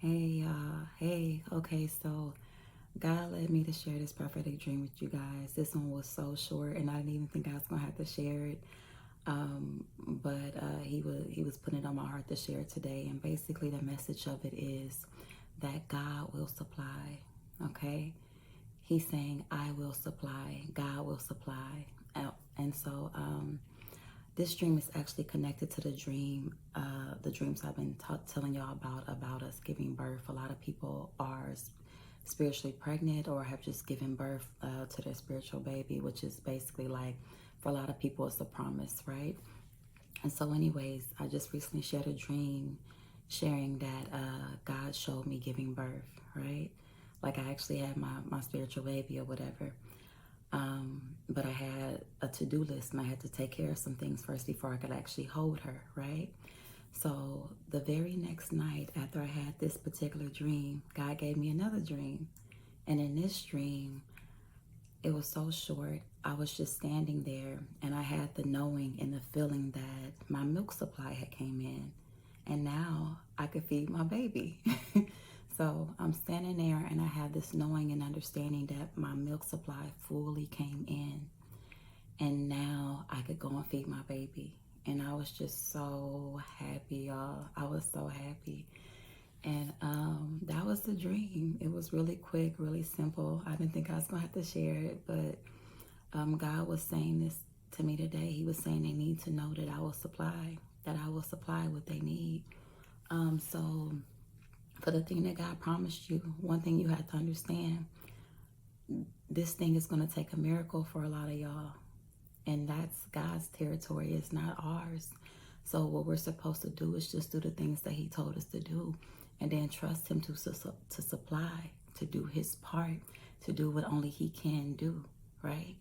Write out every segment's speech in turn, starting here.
Hey, hey, okay, so God led me to share this prophetic dream with you guys. This one was so short, and I didn't even think I was gonna have to share it. But he was putting it on my heart to share it today, and basically the message of it is that God will supply. Okay, He's saying, "I will supply. God will supply." And so, this dream is actually connected to the dreams I've been telling y'all about us giving birth. A lot of people are spiritually pregnant or have just given birth to their spiritual baby, which is basically like, for a lot of people, it's a promise, right? And so, anyways, I just recently shared a dream sharing that God showed me giving birth, right? Like I actually had my spiritual baby or whatever. But I had a to-do list and I had to take care of some things first before I could actually hold her, right? So the very next night after I had this particular dream, God gave me another dream. And in this dream, it was so short. I was just standing there and I had the knowing and the feeling that my milk supply had came in and now I could feed my baby. So I'm standing there and I had this knowing and understanding that my milk supply fully came in and now I could go and feed my baby. And I was just so happy, y'all. I was so happy. And that was the dream. It was really quick, really simple. I didn't think I was going to have to share it, but God was saying this to me today. He was saying they need to know that I will supply what they need. So for the thing that God promised you, one thing you have to understand, this thing is going to take a miracle for a lot of y'all. And that's God's territory. It's not ours. So what we're supposed to do is just do the things that he told us to do and then trust him to supply, to do his part, to do what only he can do, right?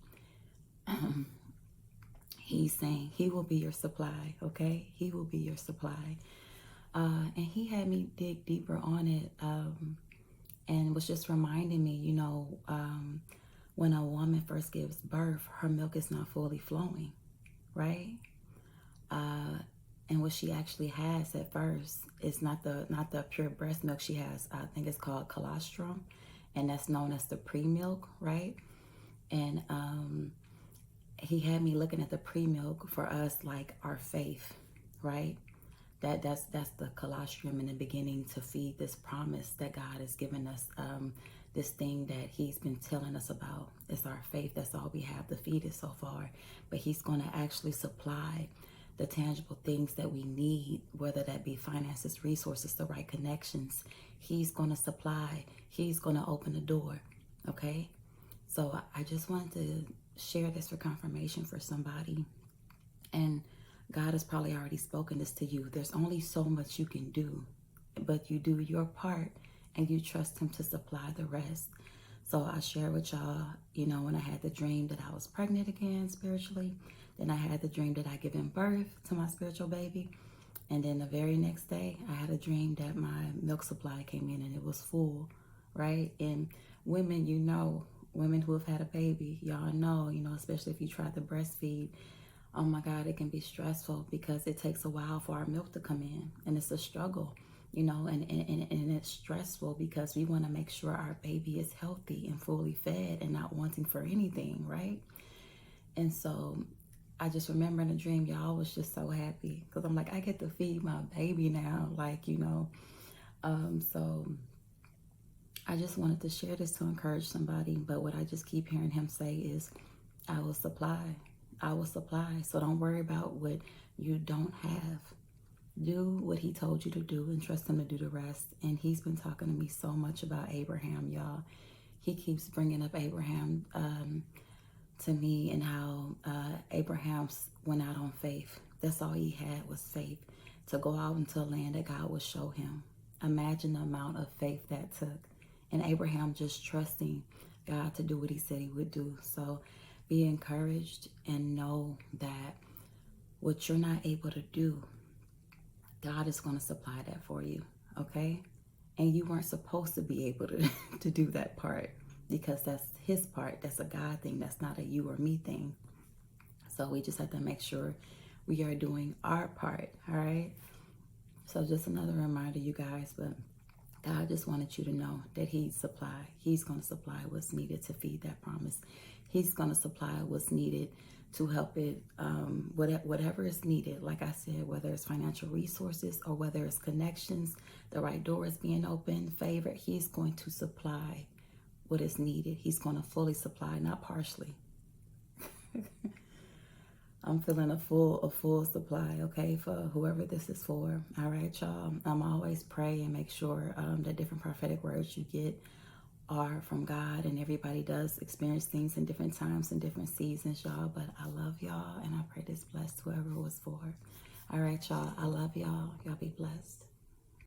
He's saying he will be your supply, okay? He will be your supply. And he had me dig deeper on it and was just reminding me, when a woman first gives birth, her milk is not fully flowing, right? And what she actually has at first is not the pure breast milk she has. I think it's called colostrum, and that's known as the pre-milk, right? And he had me looking at the pre-milk for us like our faith, right? That's the colostrum in the beginning to feed this promise that God has given us. This thing that he's been telling us about is our faith. That's all we have to feed it so far. But he's going to actually supply the tangible things that we need, whether that be finances, resources, the right connections. He's going to supply. He's going to open the door. Okay? So I just wanted to share this for confirmation for somebody. And God has probably already spoken this to you. There's only so much you can do, but you do your part and you trust him to supply the rest. So I share with y'all, when I had the dream that I was pregnant again spiritually, then I had the dream that I given birth to my spiritual baby. And then the very next day, I had a dream that my milk supply came in and it was full, right? And women, women who have had a baby, y'all know, especially if you try to breastfeed, oh my God, it can be stressful because it takes a while for our milk to come in and it's a struggle, and it's stressful because we want to make sure our baby is healthy and fully fed and not wanting for anything, right? And so I just remember in a dream, y'all, was just so happy because I'm like, I get to feed my baby now, so I just wanted to share this to encourage somebody. But what I just keep hearing him say is, I will supply. I will supply. So don't worry about what you don't have. Do what he told you to do and trust him to do the rest. And he's been talking to me so much about Abraham, y'all. He keeps bringing up Abraham to me and how Abraham went out on faith. That's all he had was faith to go out into a land that God would show him. Imagine the amount of faith that took. And Abraham just trusting God to do what he said he would do. So be encouraged and know that what you're not able to do, God is going to supply that for you, okay? And you weren't supposed to be able to, to do that part because that's his part. That's a God thing. That's not a you or me thing. So we just have to make sure we are doing our part, all right? So just another reminder, you guys, but God just wanted you to know that He's going to supply what's needed to feed that promise. He's going to supply what's needed to help it, whatever is needed. Like I said, whether it's financial resources or whether it's connections, the right doors being opened, favor, He's going to supply what is needed. He's going to fully supply, not partially. I'm feeling a full supply, okay, for whoever this is for. All right, y'all. Always pray and make sure that different prophetic words you get are from God, and everybody does experience things in different times and different seasons, y'all. But I love y'all, and I pray this blessed whoever it was for. All right, y'all. I love y'all. Y'all be blessed.